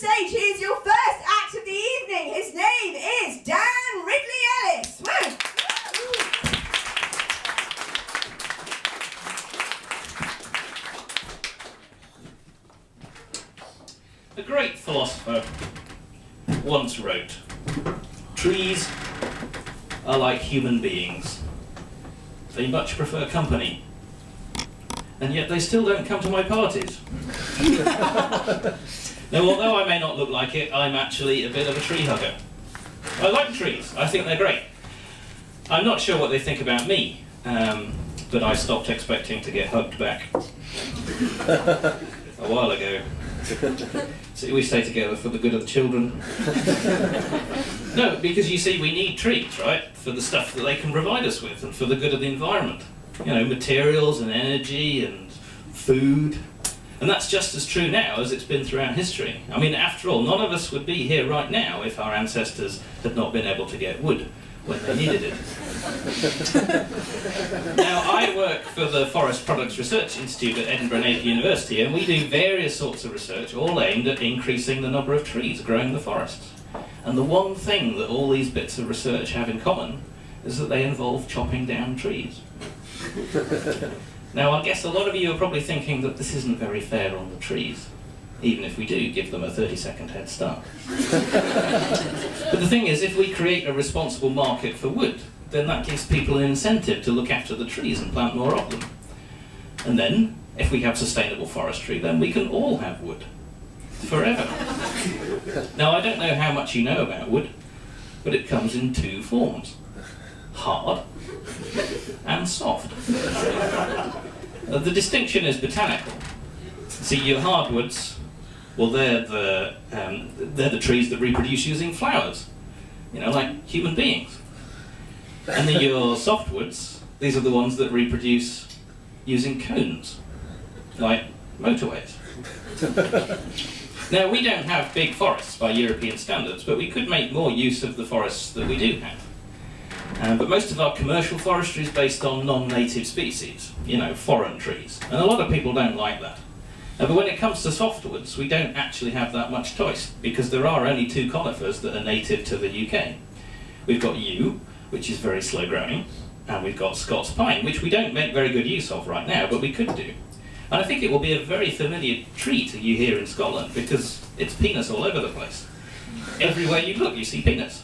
stage, here's your first act of the evening. His name is Dan Ridley-Ellis. Woo! A great philosopher once wrote, "Trees are like human beings. They much prefer company, and yet they still don't come to my parties." Now, although I may not look like it, I'm actually a bit of a tree hugger. I like trees. I think they're great. I'm not sure what they think about me, but I stopped expecting to get hugged back a while ago. So we stay together for the good of the children. No, because you see, we need trees, right? For the stuff that they can provide us with and for the good of the environment. You know, materials and energy and food. And that's just as true now as it's been throughout history. I mean, after all, none of us would be here right now if our ancestors had not been able to get wood when they needed it. Now, I work for the Forest Products Research Institute at Edinburgh Napier University, and we do various sorts of research, all aimed at increasing the number of trees growing the forests. And the one thing that all these bits of research have in common is that they involve chopping down trees. Now, I guess a lot of you are probably thinking that this isn't very fair on the trees, even if we do give them a 30-second head start. But the thing is, if we create a responsible market for wood, then that gives people an incentive to look after the trees and plant more of them. And then, if we have sustainable forestry, then we can all have wood. Forever. Now, I don't know how much you know about wood, but it comes in two forms. Hard and soft. The distinction is botanical. See, your hardwoods, well, they're the trees that reproduce using flowers, you know, like human beings. And then your softwoods, these are the ones that reproduce using cones, like motorways. Now, we don't have big forests by European standards, but we could make more use of the forests that we do have. But most of our commercial forestry is based on non-native species, you know, foreign trees. And a lot of people don't like that. But when it comes to softwoods, we don't actually have that much choice, because there are only two conifers that are native to the UK. We've got yew, which is very slow growing, and we've got Scots pine, which we don't make very good use of right now, but we could do. And I think it will be a very familiar tree to you here in Scotland, because it's penis all over the place. Everywhere you look, you see penis.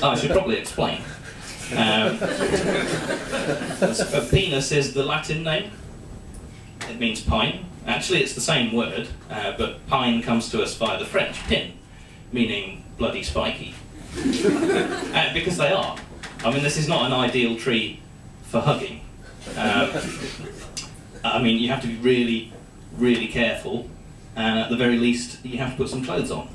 Oh, I should probably explain. Penis is the Latin name. It means pine. Actually, it's the same word, but pine comes to us via the French pin, meaning bloody spiky. Because they are. I mean, this is not an ideal tree for hugging. I mean, you have to be really, really careful, and at the very least, you have to put some clothes on.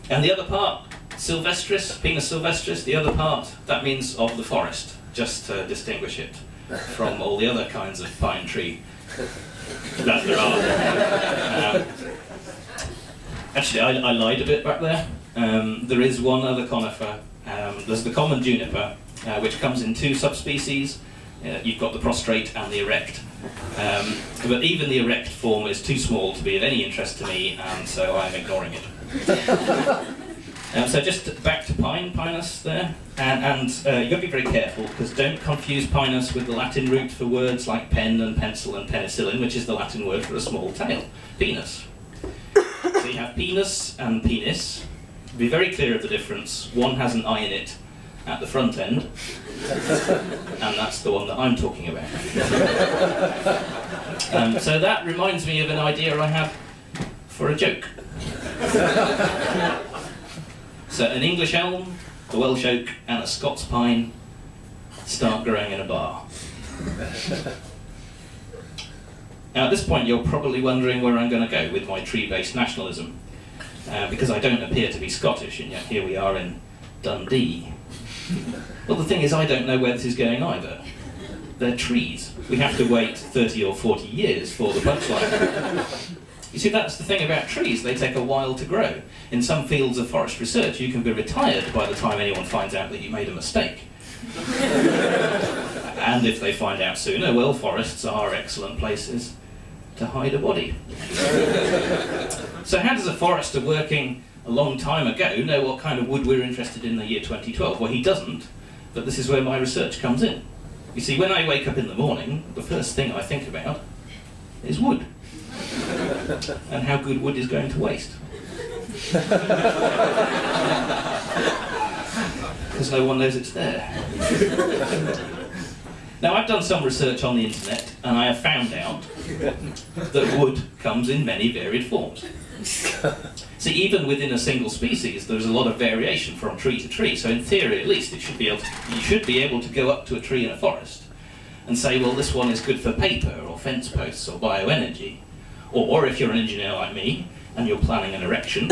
And the other part, sylvestris, Pinus sylvestris, the other part, that means of the forest, just to distinguish it from all the other kinds of pine tree that there are. Actually, I lied a bit back there. There is one other conifer. There's the common juniper, which comes in two subspecies. You've got the prostrate and the erect. But even the erect form is too small to be of any interest to me, and so I'm ignoring it. So just back to pine, pinus there, and you've got to be very careful, because don't confuse pinus with the Latin root for words like pen and pencil and penicillin, which is the Latin word for a small tail, penis. So you have penis and penis. Be very clear of the difference. One has an I in it at the front end, and that's the one that I'm talking about. So that reminds me of an idea I have for a joke. So an English elm, a Welsh oak, and a Scots pine start growing in a bar. Now at this point you're probably wondering where I'm going to go with my tree-based nationalism, because I don't appear to be Scottish, and yet here we are in Dundee. Well, the thing is, I don't know where this is going either. They're trees. We have to wait 30 or 40 years for the punchline. You see, that's the thing about trees, they take a while to grow. In some fields of forest research, you can be retired by the time anyone finds out that you made a mistake. And if they find out sooner, well, forests are excellent places to hide a body. So how does a forester working a long time ago know what kind of wood we're interested in the year 2012? Well, he doesn't, but this is where my research comes in. You see, when I wake up in the morning, the first thing I think about is wood, and how good wood is going to waste. Because no one knows it's there. Now, I've done some research on the internet, and I have found out that wood comes in many varied forms. See, even within a single species, there's a lot of variation from tree to tree, so in theory at least, you should be able to go up to a tree in a forest and say, well, this one is good for paper, or fence posts, or bioenergy. Or if you're an engineer like me, and you're planning an erection,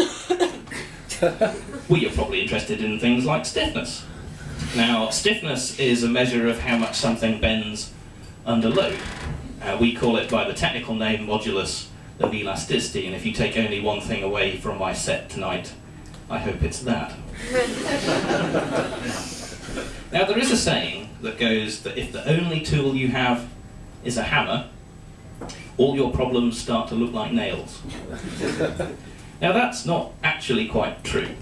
well, you're probably interested in things like stiffness. Now, stiffness is a measure of how much something bends under load. We call it by the technical name modulus of elasticity, and if you take only one thing away from my set tonight, I hope it's that. Now, there is a saying that goes that if the only tool you have is a hammer, all your problems start to look like nails. Now, that's not actually quite true,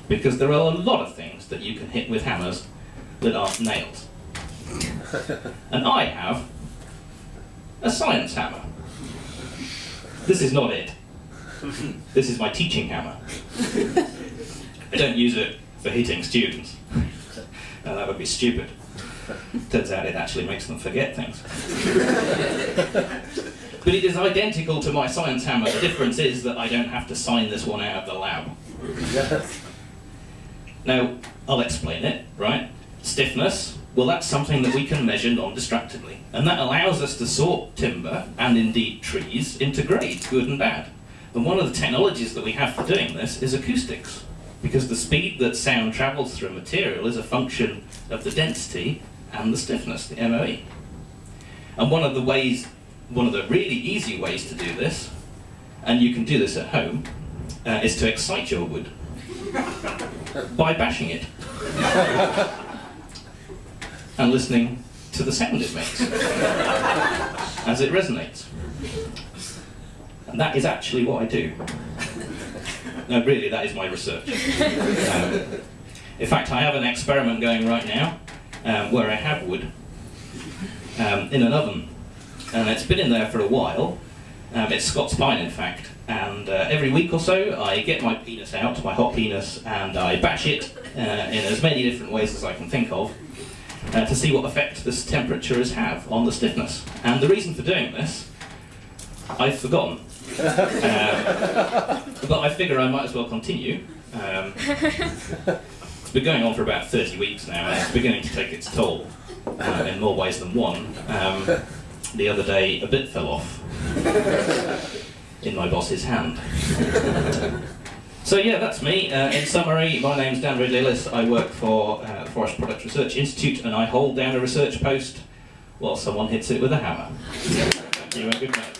because there are a lot of things that you can hit with hammers that aren't nails. And I have a science hammer. This is not it. This is my teaching hammer. I don't use it for hitting students. Now, that would be stupid. Turns out it actually makes them forget things. But it is identical to my science hammer. The difference is that I don't have to sign this one out of the lab. Now, I'll explain it, right? Stiffness, well, that's something that we can measure non-destructively. And that allows us to sort timber, and indeed trees, into grades, good and bad. And one of the technologies that we have for doing this is acoustics, because the speed that sound travels through a material is a function of the density and the stiffness, the MOE. And one of the really easy ways to do this, and you can do this at home, is to excite your wood by bashing it and listening to the sound it makes as it resonates. And that is actually what I do. No, really, that is my research. In fact, I have an experiment going right now where I have wood in an oven. And it's been in there for a while. It's Scots pine, in fact. And every week or so, I get my penis out, my hot penis, and I bash it in as many different ways as I can think of to see what effect this temperature have on the stiffness. And the reason for doing this, I've forgotten. But I figure I might as well continue. It's been going on for about 30 weeks now, and it's beginning to take its toll in more ways than one. The other day, a bit fell off in my boss's hand. So yeah, that's me. In summary, my name's Dan Ridley-Ellis. I work for Forest Products Research Institute, and I hold down a research post while someone hits it with a hammer. Thank you and good night.